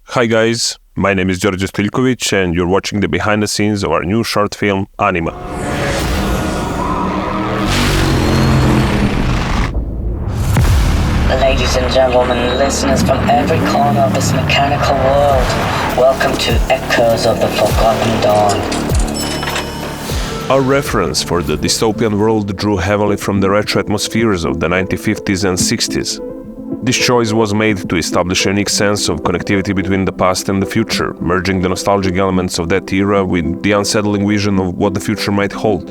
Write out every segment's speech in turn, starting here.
Hi guys, my name is Đorđe Stojiljković and you're watching the behind the scenes of our new short film, Anima. Ladies and gentlemen, listeners from every corner of this mechanical world, welcome to Echoes of the Forgotten Dawn. Our reference for the dystopian world drew heavily from the retro atmospheres of the 1950s and 60s. This choice was made to establish a unique sense of connectivity between the past and the future, merging the nostalgic elements of that era with the unsettling vision of what the future might hold.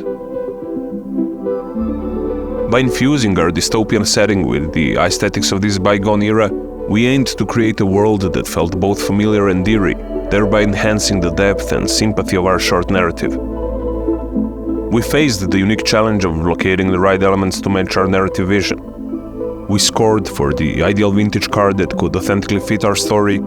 By infusing our dystopian setting with the aesthetics of this bygone era, we aimed to create a world that felt both familiar and eerie, thereby enhancing the depth and sympathy of our short narrative. We faced the unique challenge of locating the right elements to match our narrative vision. We scored for the ideal vintage car that could authentically fit our story,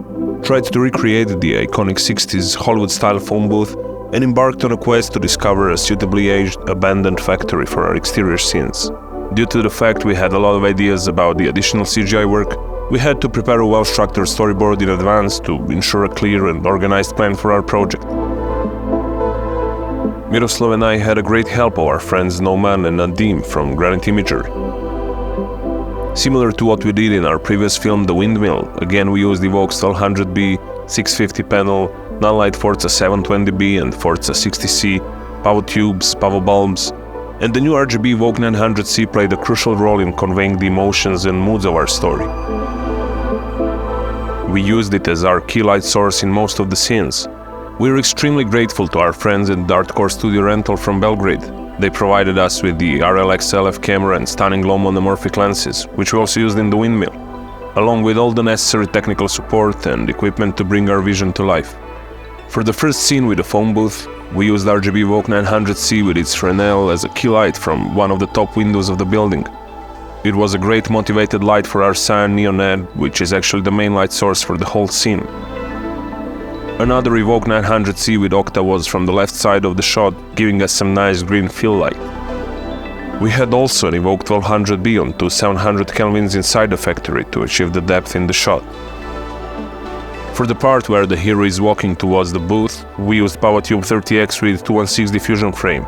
tried to recreate the iconic 60s Hollywood-style phone booth, and embarked on a quest to discover a suitably aged, abandoned factory for our exterior scenes. Due to the fact we had a lot of ideas about the additional CGI work, we had to prepare a well-structured storyboard in advance to ensure a clear and organized plan for our project. Miroslav and I had a great help of our friends Noman and Nadim from Granite Imagery. Similar to what we did in our previous film, The Windmill, again we used Evoke's 1200B, 650 panel, Nanlite Forza 720B and Forza 60C, Pavo tubes, Pavo bulbs, and the new RGB Evoke 900C played a crucial role in conveying the emotions and moods of our story. We used it as our key light source in most of the scenes. We are extremely grateful to our friends at Dartcore Studio Rental from Belgrade. They provided us with the RLX LF camera and stunning low monomorphic lenses, which we also used in The Windmill, along with all the necessary technical support and equipment to bring our vision to life. For the first scene with the phone booth, we used RGB Evoke 900C with its Fresnel as a key light from one of the top windows of the building. It was a great motivated light for our cyan neon LED, which is actually the main light source for the whole scene. Another Evoke 900C with Octa was from the left side of the shot, giving us some nice green fill light. We had also an Evoke 1200B on to 700 Kelvins inside the factory to achieve the depth in the shot. For the part where the hero is walking towards the booth, we used PowerTube 30X with 216 diffusion frame.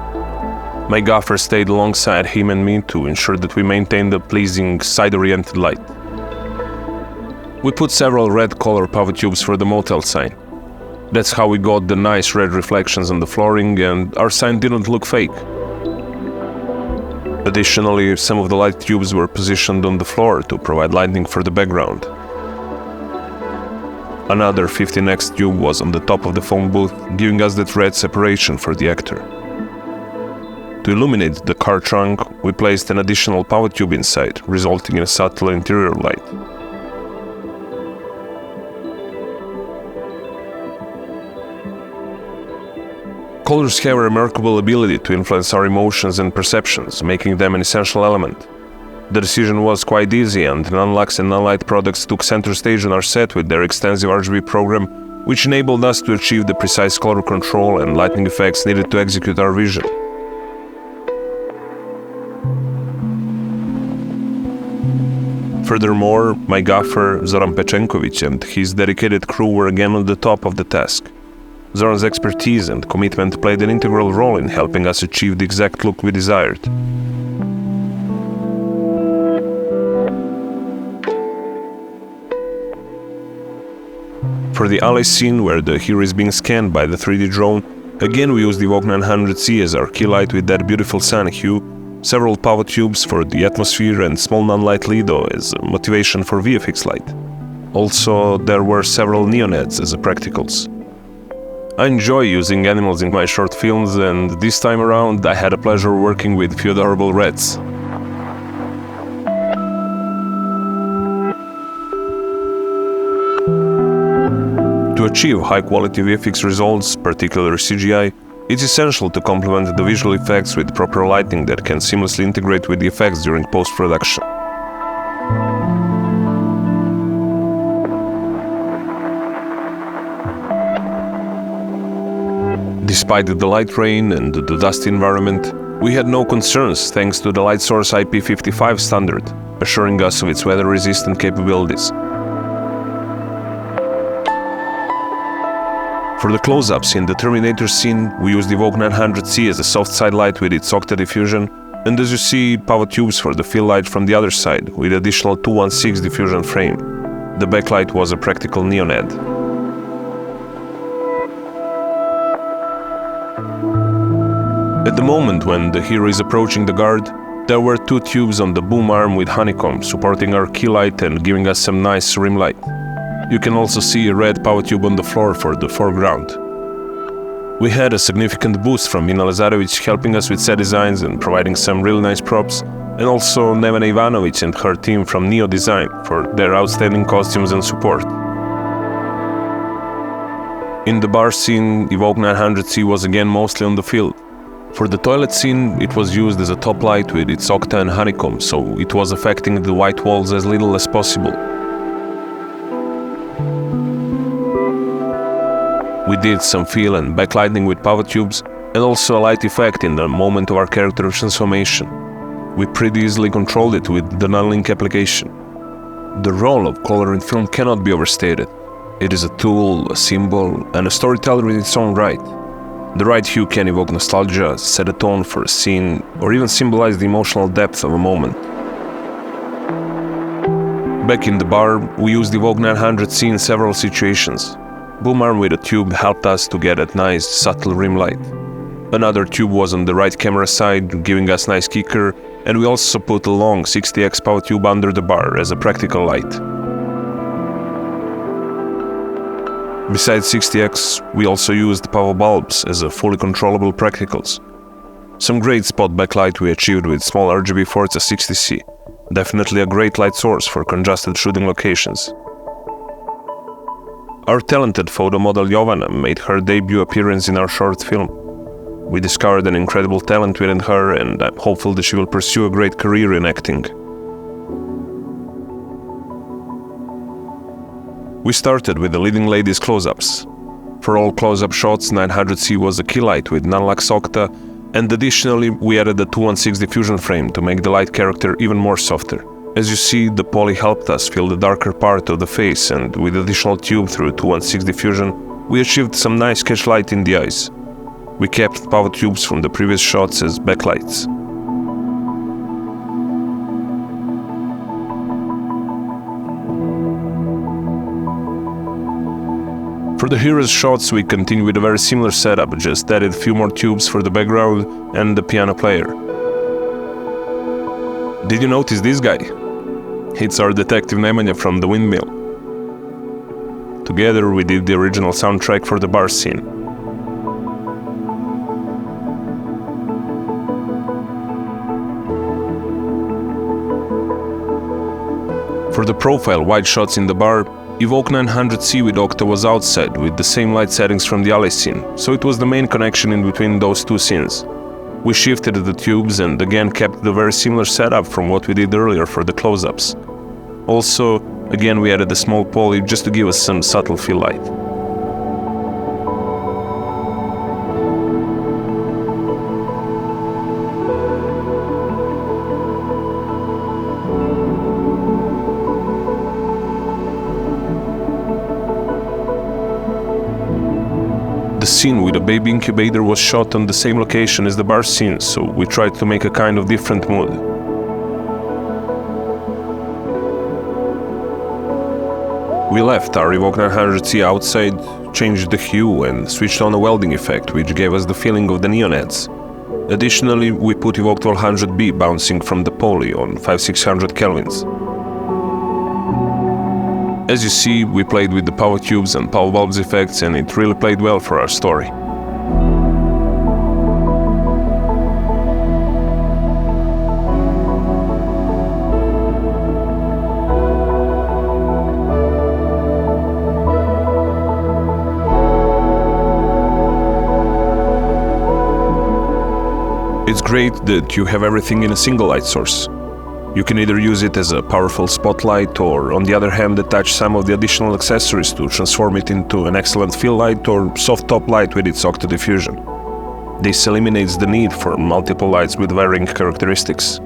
My gaffer stayed alongside him and me to ensure that we maintained a pleasing side-oriented light. We put several red color PowerTubes for the motel sign. That's how we got the nice red reflections on the flooring and our sign didn't look fake. Additionally, some of the light tubes were positioned on the floor to provide lighting for the background. Another 15X tube was on the top of the phone booth, giving us that red separation for the actor. To illuminate the car trunk, we placed an additional power tube inside, resulting in a subtle interior light. Colors have a remarkable ability to influence our emotions and perceptions, making them an essential element. The decision was quite easy, and Nanlux and Nanlite products took center stage on our set with their extensive RGB program, which enabled us to achieve the precise color control and lighting effects needed to execute our vision. Furthermore, my gaffer Zoran Pečenković and his dedicated crew were again on the top of the task. Zoran's expertise and commitment played an integral role in helping us achieve the exact look we desired. For the alley scene where the hero is being scanned by the 3D drone, again we used the Evoke 900C as our key light with that beautiful cyan hue, several power tubes for the atmosphere and small non-light Lido as a motivation for VFX light. Also, there were several neon heads as a practicals. I enjoy using animals in my short films, and this time around I had a pleasure working with a few adorable rats. To achieve high-quality VFX results, particularly CGI, it's essential to complement the visual effects with proper lighting that can seamlessly integrate with the effects during post-production. Despite the light rain and the dusty environment, we had no concerns thanks to the light source IP55 standard, assuring us of its weather-resistant capabilities. For the close-ups in the Terminator scene, we used Evoke 900C as a soft side light with its octa diffusion, and as you see, power tubes for the fill light from the other side with additional 216 diffusion frame. The backlight was a practical neon head. At the moment when the hero is approaching the guard, there were 2 tubes on the boom arm with honeycomb supporting our key light and giving us some nice rim light. You can also see a red power tube on the floor for the foreground. We had a significant boost from Mina Lazarevic helping us with set designs and providing some really nice props, and also Nevena Ivanovic and her team from Neo Design for their outstanding costumes and support. In the bar scene, Evoke 900C was again mostly on the field. For the toilet scene, it was used as a top light with its octa and honeycomb, so it was affecting the white walls as little as possible. We did some fill and backlighting with power tubes, and also a light effect in the moment of our character transformation. We pretty easily controlled it with the Nanlux application. The role of color in film cannot be overstated. It is a tool, a symbol, and a storyteller in its own right. The right hue can evoke nostalgia, set a tone for a scene, or even symbolize the emotional depth of a moment. Back in the bar, we used Evoke 900C in several situations. Boom arm with a tube helped us to get a nice, subtle rim light. Another tube was on the right camera side, giving us nice kicker, and we also put a long 60x power tube under the bar as a practical light. Besides 60x, we also used power bulbs as a fully controllable practicals. Some great spot backlight we achieved with small RGB Forza 60C. Definitely a great light source for congested shooting locations. Our talented photo model Jovana made her debut appearance in our short film. We discovered an incredible talent within her, and I'm hopeful that she will pursue a great career in acting. We started with the leading ladies close-ups. For all close-up shots, 900C was a key light with Nanlux octa, and additionally we added a 216 diffusion frame to make the light character even more softer. As you see, the poly helped us fill the darker part of the face, and with additional tube through 216 diffusion, we achieved some nice catch light in the eyes. We kept power tubes from the previous shots as backlights. For the hero's shots, we continued with a very similar setup, just added a few more tubes for the background and the piano player. Did you notice this guy? It's our detective Nemanja from the windmill. Together we did the original soundtrack for the bar scene. For the profile wide shots in the bar, Evoke 900C with octa was outside with the same light settings from the alley scene, so it was the main connection in between those two scenes. We shifted the tubes and again kept the very similar setup from what we did earlier for the close-ups. Also, again we added a small poly just to give us some subtle fill light. The scene with a baby incubator was shot on the same location as the bar scene, so we tried to make a kind of different mood. We left our Evoke 900C outside, changed the hue and switched on a welding effect, which gave us the feeling of the neon heads. Additionally, we put Evoke 1200B bouncing from the poly on 5600 kelvins. As you see, we played with the power tubes and power bulbs effects, and it really played well for our story. It's great that you have everything in a single light source. You can either use it as a powerful spotlight or, on the other hand, attach some of the additional accessories to transform it into an excellent fill light or soft top light with its octa diffusion. This eliminates the need for multiple lights with varying characteristics.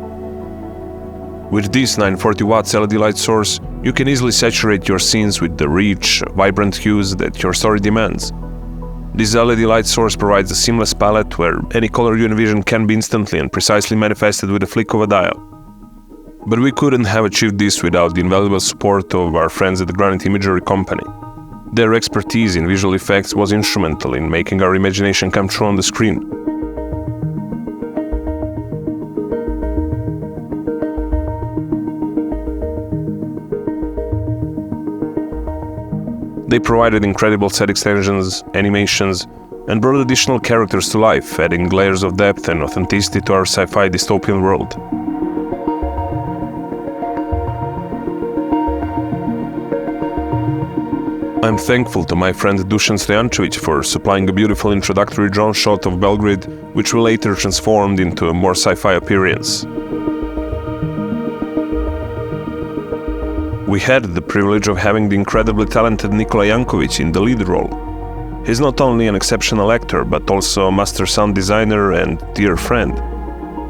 With this 940 watts LED light source, you can easily saturate your scenes with the rich, vibrant hues that your story demands. This LED light source provides a seamless palette where any color you envision can be instantly and precisely manifested with a flick of a dial. But we couldn't have achieved this without the invaluable support of our friends at the Granite Imagery Company. Their expertise in visual effects was instrumental in making our imagination come true on the screen. They provided incredible set extensions, animations, and brought additional characters to life, adding layers of depth and authenticity to our sci-fi dystopian world. I'm thankful to my friend Dusan Stojančević for supplying a beautiful introductory drone shot of Belgrade, which we later transformed into a more sci-fi appearance. We had the privilege of having the incredibly talented Nikola Janković in the lead role. He's not only an exceptional actor, but also a master sound designer and dear friend.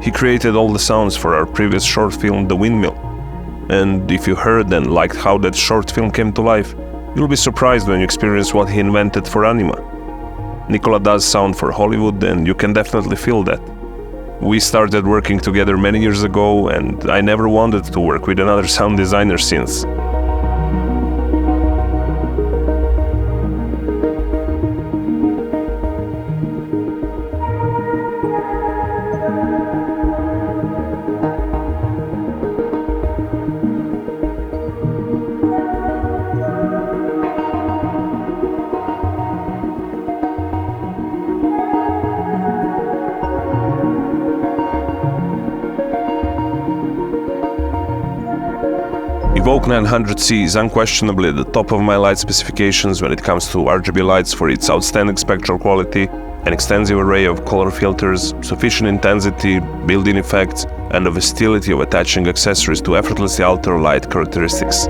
He created all the sounds for our previous short film, The Windmill. And if you heard and liked how that short film came to life, you'll be surprised when you experience what he invented for Anima. Nikola does sound for Hollywood, and you can definitely feel that. We started working together many years ago, and I never wanted to work with another sound designer since. Evoke 900C is unquestionably at the top of my light specifications when it comes to RGB lights for its outstanding spectral quality, an extensive array of color filters, sufficient intensity, built-in effects, and the versatility of attaching accessories to effortlessly alter light characteristics.